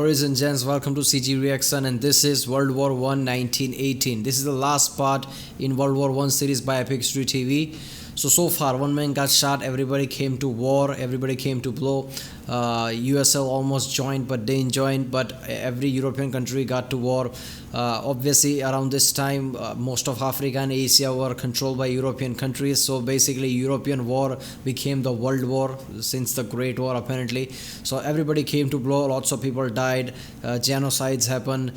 Ladies and gents, welcome to CG Reaction, and this is World War One 1918. This is the last part in World War One series by Epic History TV. So far, one man got shot, everybody came to war, everybody came to blow. USL almost joined, but didn't join, but every European country got to war. Obviously, around this time, most of Africa and Asia were controlled by European countries. So basically, European war became the World War since the Great War, apparently. So everybody came to blow, lots of people died, genocides happened.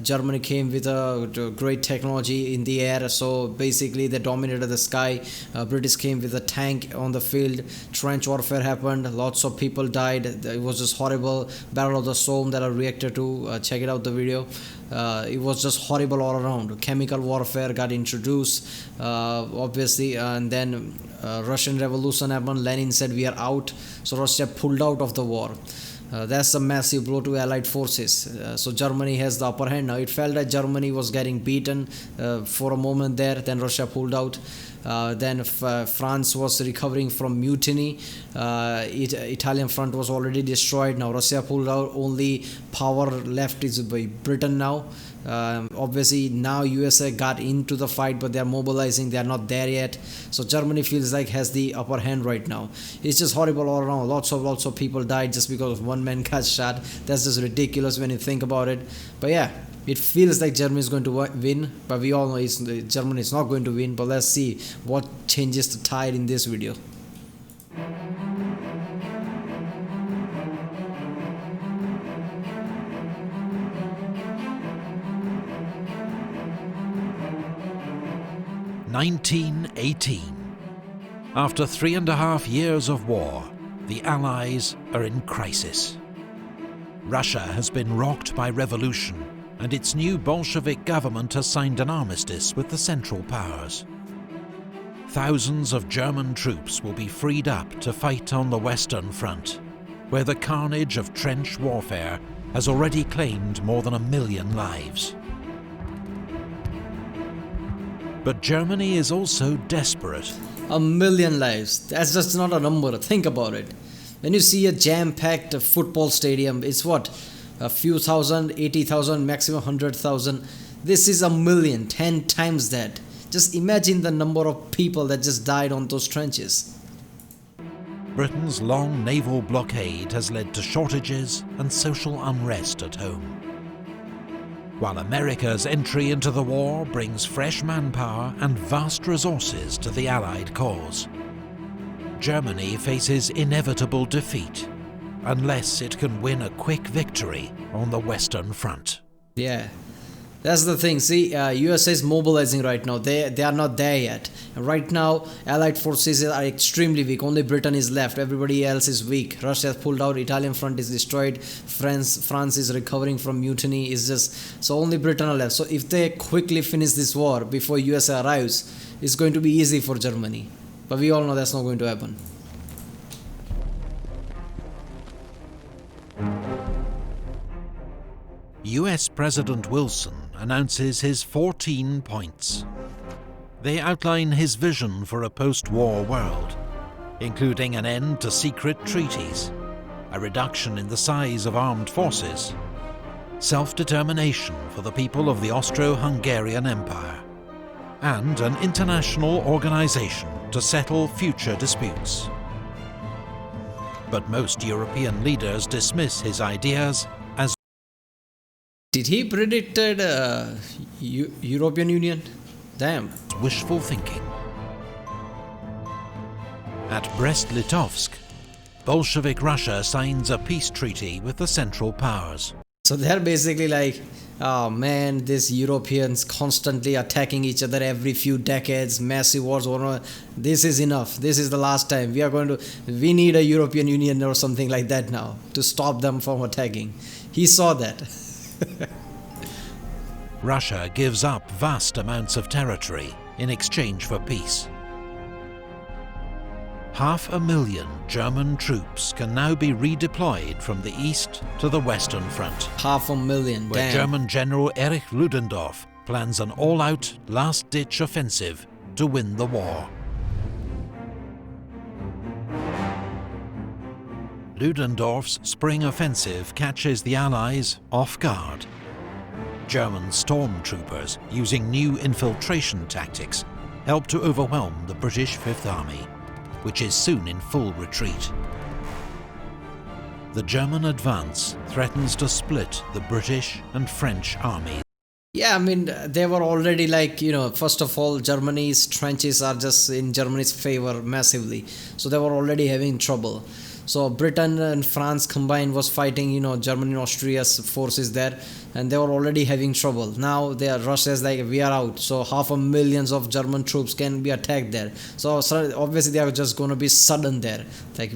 Germany came with a great technology in the air, so basically they dominated the sky. British came with a tank on the field, trench warfare happened, lots of people died. It was just horrible. Battle of the Somme that I reacted to, check it out the video. It was just horrible all around. Chemical warfare got introduced, obviously, and then Russian Revolution happened. Lenin said we are out, so Russia pulled out of the war. That's a massive blow to Allied forces. So Germany has the upper hand now. It felt that Germany was getting beaten for a moment there, then Russia pulled out. Then France was recovering from mutiny. Italian front was already destroyed. Now Russia pulled out. Only power left is by Britain now. Obviously now USA got into the fight, but they are mobilizing. They are not there yet. So Germany feels like has the upper hand right now. It's just horrible all around. Lots of people died just because one man got shot. That's just ridiculous when you think about it. But yeah, it feels like Germany is going to win, but we all know Germany is not going to win. But let's see what changes the tide in this video. (1918) After 3.5 years of war, the Allies are in crisis. Russia has been rocked by revolution, and its new Bolshevik government has signed an armistice with the Central Powers. Thousands of German troops will be freed up to fight on the Western Front, where the carnage of trench warfare has already claimed more than 1 million lives. But Germany is also desperate. 1 million lives, that's just not a number. Think about it. When you see a jam-packed football stadium, it's what? A few thousand, 80,000, maximum 100,000. This is 1 million, 10 times that. Just imagine the number of people that just died on those trenches. Britain's long naval blockade has led to shortages and social unrest at home, while America's entry into the war brings fresh manpower and vast resources to the Allied cause. Germany faces inevitable defeat unless it can win a quick victory on the Western Front. Yeah, that's the thing. See, USA is mobilizing right now. They are not there yet. Right now, Allied forces are extremely weak. Only Britain is left. Everybody else is weak. Russia has pulled out. Italian front is destroyed. France is recovering from mutiny. It's just so only Britain are left. So if they quickly finish this war before USA arrives, it's going to be easy for Germany. But we all know that's not going to happen. US President Wilson announces his 14 points. They outline his vision for a post-war world, including an end to secret treaties, a reduction in the size of armed forces, self-determination for the people of the Austro-Hungarian Empire, and an international organization to settle future disputes. But most European leaders dismiss his ideas as Did he predicted European Union? Damn. wishful thinking. At Brest-Litovsk, Bolshevik Russia signs a peace treaty with the Central Powers. So they're basically like, oh man, these Europeans constantly attacking each other every few decades, massive wars. This is enough. This is the last time. We need a European Union or something like that now to stop them from attacking. He saw that. Russia gives up vast amounts of territory in exchange for peace. 500,000 German troops can now be redeployed from the east to the Western Front, 500,000, where damn. German General Erich Ludendorff plans an all-out, last-ditch offensive to win the war. Ludendorff's spring offensive catches the Allies off guard. German stormtroopers, using new infiltration tactics, help to overwhelm the British Fifth Army, which is soon in full retreat. The German advance threatens to split the British and French armies. Yeah, I mean, they were already like, first of all, Germany's trenches are just in Germany's favor massively. So they were already having trouble. So Britain and France combined was fighting, Germany and Austria's forces there, and they were already having trouble. Now Russia's like, we are out. So 500,000 of German troops can be attacked there. So obviously they are just going to be sudden there, like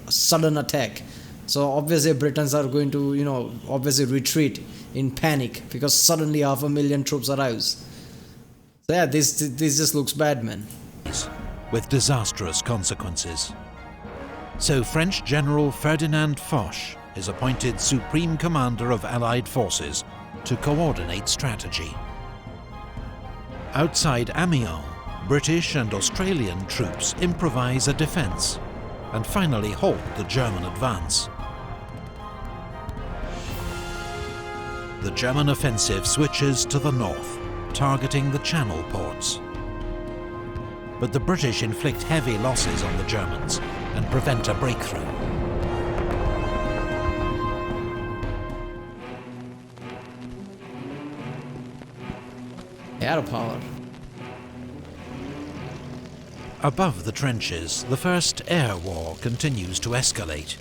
sudden attack. So obviously Britons are going to, obviously retreat in panic because suddenly 500,000 troops arrives. So yeah, this just looks bad, man. With disastrous consequences. So French General Ferdinand Foch is appointed Supreme Commander of Allied forces to coordinate strategy. Outside Amiens, British and Australian troops improvise a defence and finally halt the German advance. The German offensive switches to the north, targeting the Channel ports. But the British inflict heavy losses on the Germans and prevent a breakthrough. Air power. Above the trenches, the First Air War continues to escalate.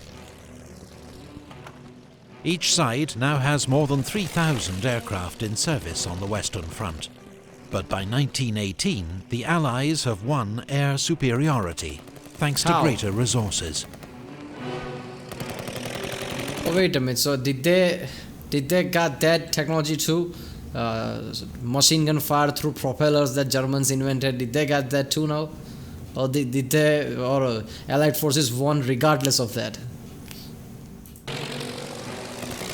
Each side now has more than 3,000 aircraft in service on the Western Front. But by 1918, the Allies have won air superiority, thanks to greater resources. Oh, wait a minute, so did they got that technology too? Machine gun fire through propellers that Germans invented, did they got that too now? Or did they, or Allied forces won regardless of that?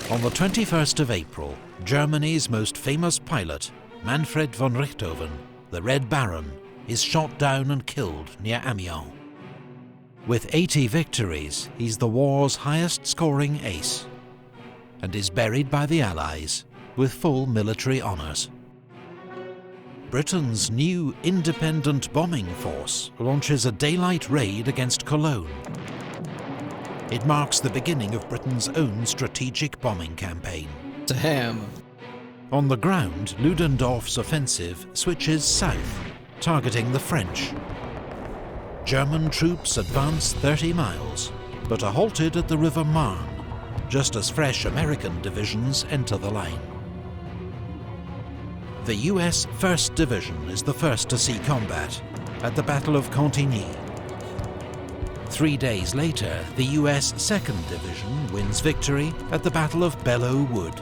On the 21st of April, Germany's most famous pilot, Manfred von Richthofen, the Red Baron, is shot down and killed near Amiens. With 80 victories, he's the war's highest-scoring ace, and is buried by the Allies with full military honours. Britain's new independent bombing force launches a daylight raid against Cologne. It marks the beginning of Britain's own strategic bombing campaign. Damn. On the ground, Ludendorff's offensive switches south, targeting the French. German troops advance 30 miles, but are halted at the River Marne, just as fresh American divisions enter the line. The US 1st Division is the first to see combat at the Battle of Cantigny. 3 days later, the US 2nd Division wins victory at the Battle of Belleau Wood.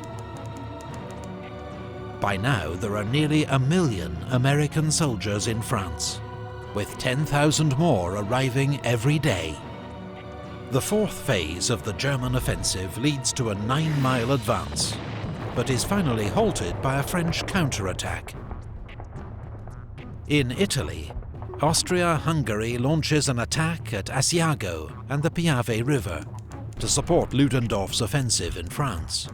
By now, there are nearly 1 million American soldiers in France, with 10,000 more arriving every day. The fourth phase of the German offensive leads to a 9-mile advance, but is finally halted by a French counterattack. In Italy, Austria-Hungary launches an attack at Asiago and the Piave River to support Ludendorff's offensive in France.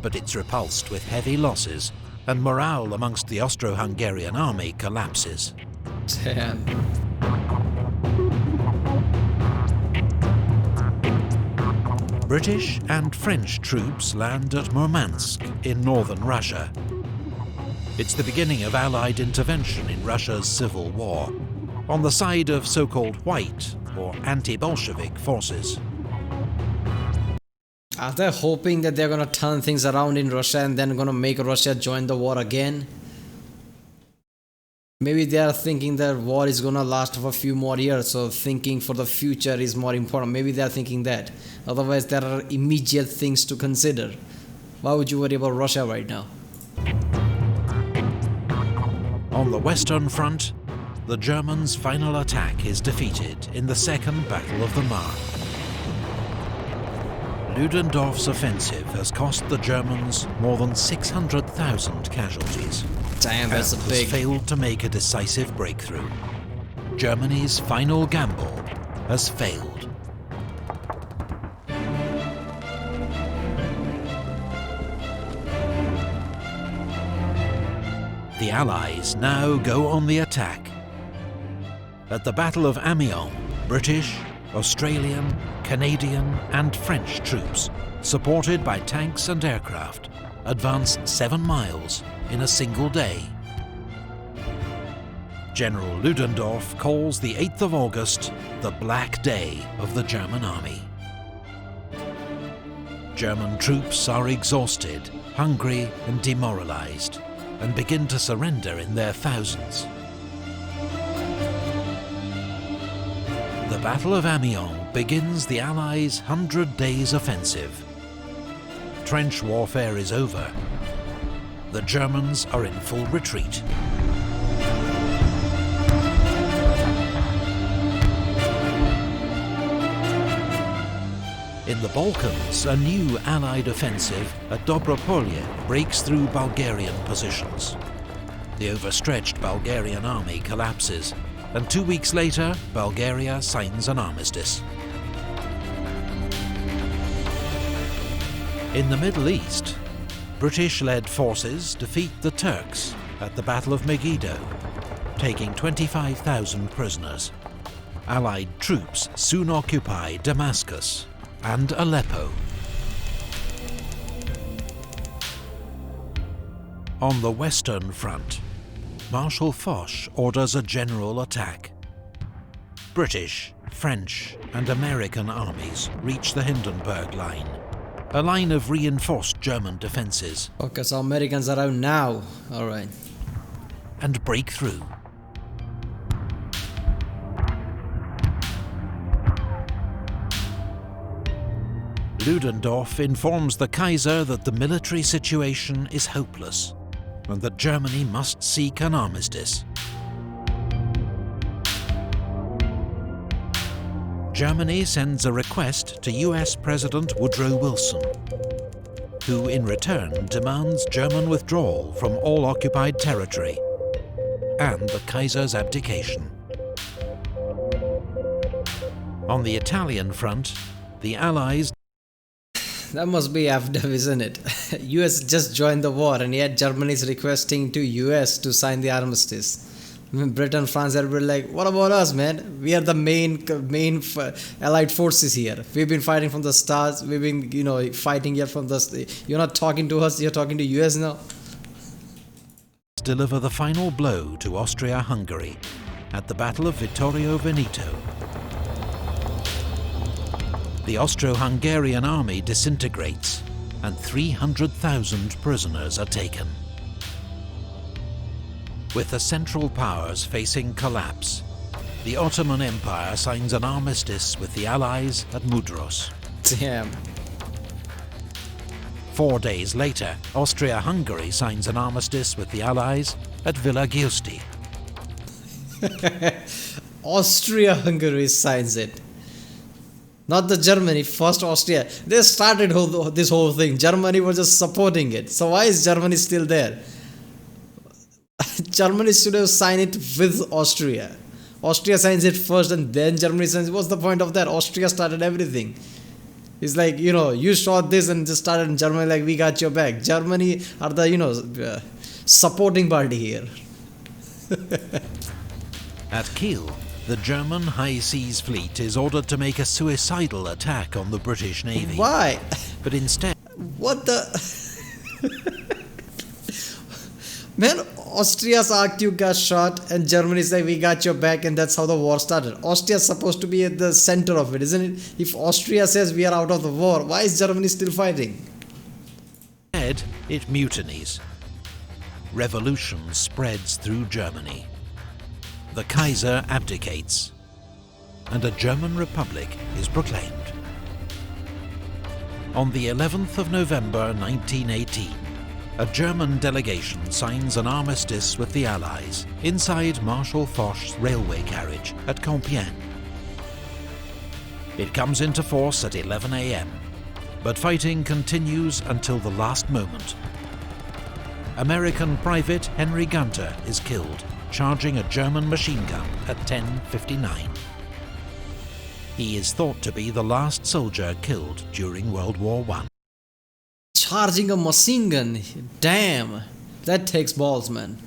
But it's repulsed with heavy losses, and morale amongst the Austro-Hungarian army collapses. Damn. British and French troops land at Murmansk in northern Russia. It's the beginning of Allied intervention in Russia's civil war, on the side of so-called white or anti-Bolshevik forces. Are they hoping that they're going to turn things around in Russia and then going to make Russia join the war again? Maybe they are thinking that war is going to last for a few more years, so thinking for the future is more important. Maybe they are thinking that. Otherwise, there are immediate things to consider. Why would you worry about Russia right now? On the Western Front, the Germans' final attack is defeated in the Second Battle of the Marne. Ludendorff's offensive has cost the Germans more than 600,000 casualties. Damn, that's and a big... has failed to make a decisive breakthrough. Germany's final gamble has failed. The Allies now go on the attack. At the Battle of Amiens, British, Australian, Canadian and French troops, supported by tanks and aircraft, advanced 7 miles in a single day. General Ludendorff calls the 8th of August the Black Day of the German army. German troops are exhausted, hungry and demoralized, and begin to surrender in their thousands. The Battle of Amiens begins the Allies' 100 Days Offensive. Trench warfare is over. The Germans are in full retreat. In the Balkans, a new Allied offensive at Dobropolye breaks through Bulgarian positions. The overstretched Bulgarian army collapses, and 2 weeks later, Bulgaria signs an armistice. In the Middle East, British-led forces defeat the Turks at the Battle of Megiddo, taking 25,000 prisoners. Allied troops soon occupy Damascus and Aleppo. On the Western Front, Marshal Foch orders a general attack. British, French and American armies reach the Hindenburg Line, a line of reinforced German defences. Okay, so Americans are out now. Alright. And break through. Ludendorff informs the Kaiser that the military situation is hopeless and that Germany must seek an armistice. Germany sends a request to US President Woodrow Wilson, who in return demands German withdrawal from all occupied territory and the Kaiser's abdication. On the Italian front, the Allies... That must be AFDEV, isn't it? US just joined the war and yet Germany is requesting to US to sign the armistice. I mean, Britain, France, everybody like, what about us, man? We are the main allied forces here. We've been fighting from the start. We've been, fighting here from the... You're not talking to us, you're talking to US now. Deliver the final blow to Austria-Hungary at the Battle of Vittorio Veneto. The Austro-Hungarian army disintegrates and 300,000 prisoners are taken. With the Central Powers facing collapse, the Ottoman Empire signs an armistice with the Allies at Mudros. Damn. 4 days later, Austria-Hungary signs an armistice with the Allies at Villa Giusti. Austria-Hungary signs it. Not the Germany, first Austria. They started this whole thing. Germany was just supporting it. So why is Germany still there? Germany should have signed it with Austria. Austria signs it first and then Germany signs it. What's the point of that? Austria started everything. It's like, you shot this and just started in Germany like, we got your back. Germany are the, supporting party here. At Kiel, the German High Seas Fleet is ordered to make a suicidal attack on the British Navy. Why? But instead... What the... Man, Austria's Arctic got shot and Germany's like, we got your back, and that's how the war started. Austria's supposed to be at the center of it, isn't it? If Austria says we are out of the war, why is Germany still fighting? Instead, it mutinies. Revolution spreads through Germany. The Kaiser abdicates, and a German Republic is proclaimed. On the 11th of November 1918, a German delegation signs an armistice with the Allies inside Marshal Foch's railway carriage at Compiègne. It comes into force at 11 AM, but fighting continues until the last moment. American Private Henry Gunter is killed, charging a German machine gun at 10:59. He is thought to be the last soldier killed during World War I. Charging a machine gun. Damn. That takes balls, man.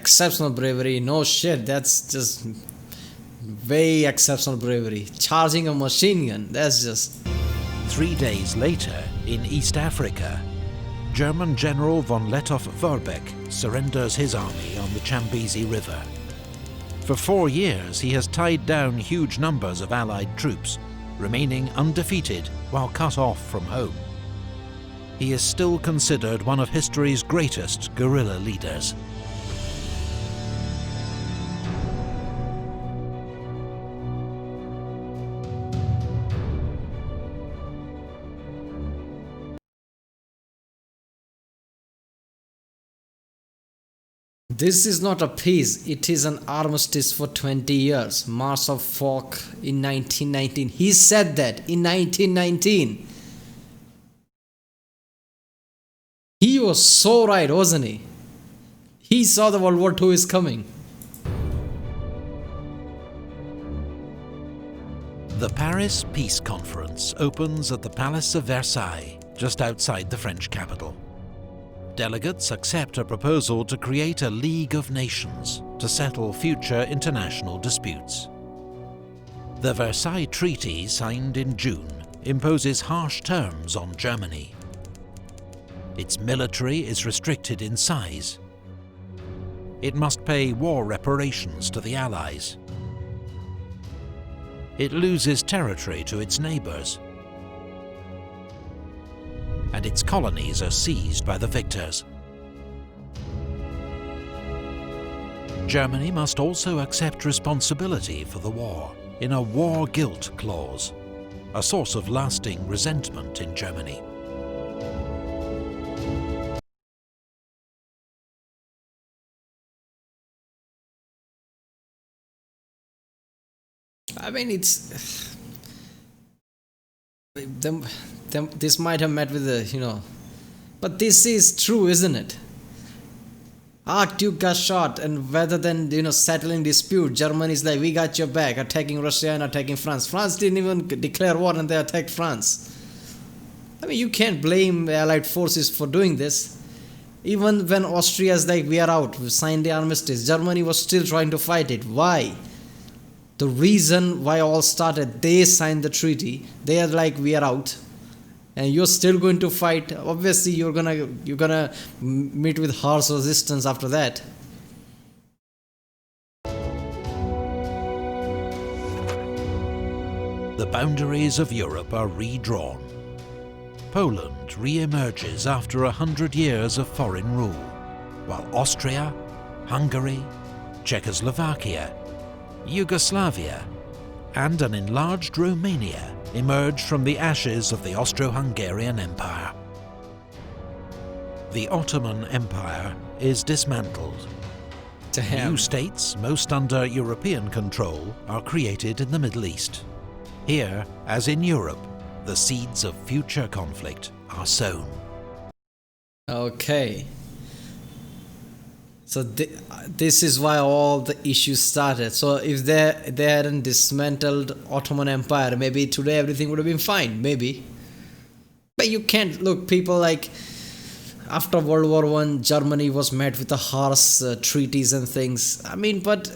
Exceptional bravery. No shit. That's just way exceptional bravery. Charging a machine gun. That's just. 3 days later, in East Africa, German General von Lettow-Vorbeck surrenders his army on the Chambezi River. For 4 years, he has tied down huge numbers of Allied troops, remaining undefeated while cut off from home. He is still considered one of history's greatest guerrilla leaders. This is not a peace, it is an armistice for 20 years. Marshal Foch in 1919. He said that in 1919. He was so right, wasn't he? He saw the World War II is coming. The Paris Peace Conference opens at the Palace of Versailles, just outside the French capital. Delegates accept a proposal to create a League of Nations to settle future international disputes. The Versailles Treaty, signed in June, imposes harsh terms on Germany. Its military is restricted in size. It must pay war reparations to the Allies. It loses territory to its neighbours, and its colonies are seized by the victors. Germany must also accept responsibility for the war in a war guilt clause, a source of lasting resentment in Germany. I mean, this might have met with the, but this is true, isn't it? Archduke got shot, and rather than, settling dispute, Germany is like, we got your back, attacking Russia and attacking France. France didn't even declare war and they attacked France. I mean, you can't blame Allied forces for doing this. Even when Austria is like, we are out, we signed the armistice, Germany was still trying to fight it. Why? The reason why all started, they signed the treaty. They are like, we are out, and you're still going to fight. Obviously, you're gonna meet with harsh resistance after that. The boundaries of Europe are redrawn. Poland re-emerges after 100 years of foreign rule, while Austria, Hungary, Czechoslovakia, Yugoslavia, and an enlarged Romania emerged from the ashes of the Austro-Hungarian Empire. The Ottoman Empire is dismantled. Damn. New states, most under European control, are created in the Middle East. Here, as in Europe, the seeds of future conflict are sown. Okay. So this is why all the issues started. So if they hadn't dismantled Ottoman Empire, maybe today everything would have been fine, maybe. But you can't, look, people like, after World War I, Germany was met with the harsh treaties and things. I mean, but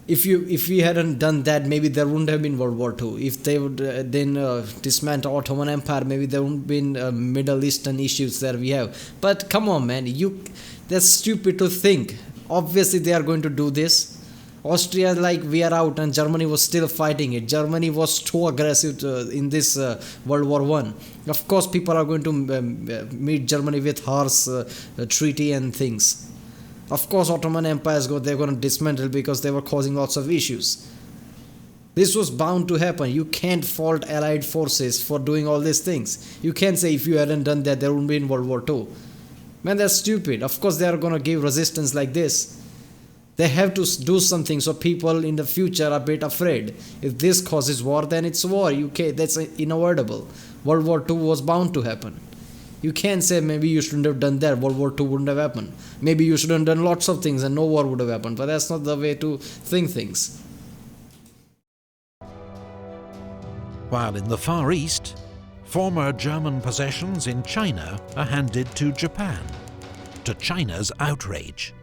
if we hadn't done that, maybe there wouldn't have been World War II. If they would then dismantle Ottoman Empire, maybe there wouldn't have been Middle Eastern issues that we have. But come on, man, that's stupid to think. Obviously, they are going to do this. Austria, like, we are out, and Germany was still fighting it. Germany was too aggressive in this World War I. Of course, people are going to meet Germany with harsh treaty and things. Of course, Ottoman Empire they're going to dismantle because they were causing lots of issues. This was bound to happen. You can't fault Allied forces for doing all these things. You can't say if you hadn't done that, there wouldn't be in World War II. Man, that's stupid. Of course, they are going to give resistance like this. They have to do something so people in the future are a bit afraid. If this causes war, then it's war. That's unavoidable. World War II was bound to happen. You can't say maybe you shouldn't have done that, World War II wouldn't have happened. Maybe you should have done lots of things and no war would have happened. But that's not the way to think things. While in the Far East, former German possessions in China are handed to Japan, to China's outrage.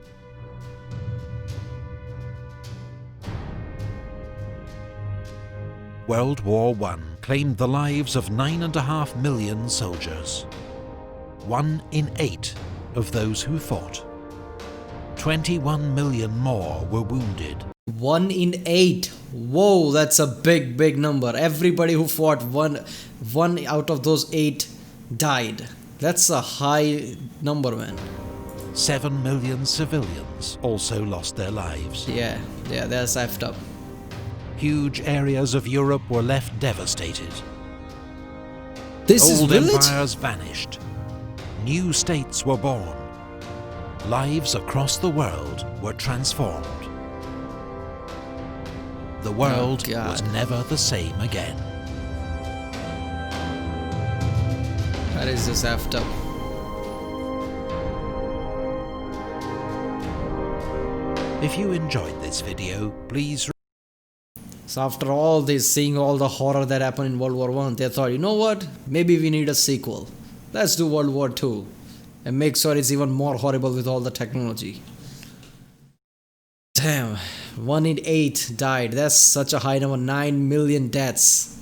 World War I claimed the lives of 9.5 million soldiers. 1 in 8 of those who fought. 21 million more were wounded. 1 in 8. Whoa, that's a big number. Everybody who fought, one out of those 8 died. That's a high number, man. 7 million civilians also lost their lives. Yeah, that's effed up. Huge areas of Europe were left devastated. This is Old village? empires vanished. New states were born. Lives across the world were transformed. The world was never the same again. That is just effed up. If you enjoyed this video, please. So after all this, seeing all the horror that happened in World War I, they thought, you know what? Maybe we need a sequel. Let's do World War II. And make sure it's even more horrible with all the technology. Damn, 1 in 8 died. That's such a high number. 9 million deaths.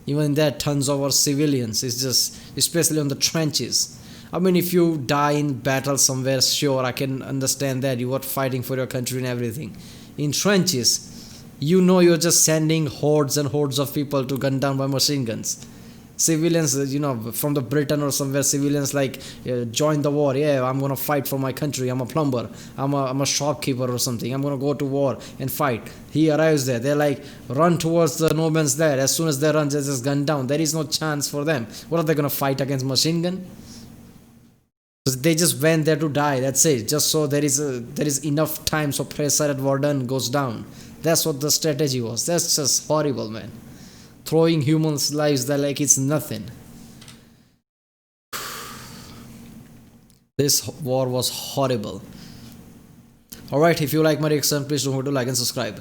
Even that, tons of our civilians. It's just, especially on the trenches. I mean, if you die in battle somewhere, sure, I can understand that. You are fighting for your country and everything. In trenches, you know you're just sending hordes and hordes of people to gun down by machine guns. Civilians, you know, from the Britain or somewhere, civilians like join the war. Yeah, I'm gonna fight for my country. I'm a plumber. I'm a shopkeeper or something. I'm gonna go to war and fight. He arrives there. They're like run towards the no man's land. As soon as they run, they just gun down. There is no chance for them. What are they gonna fight against machine gun? They just went there to die. That's it. Just so there is enough time so pressure at Verdun goes down. That's what the strategy was. That's just horrible, man. Throwing humans' lives there like it's nothing. This war was horrible. Alright, if you like my reaction, please don't forget to like and subscribe.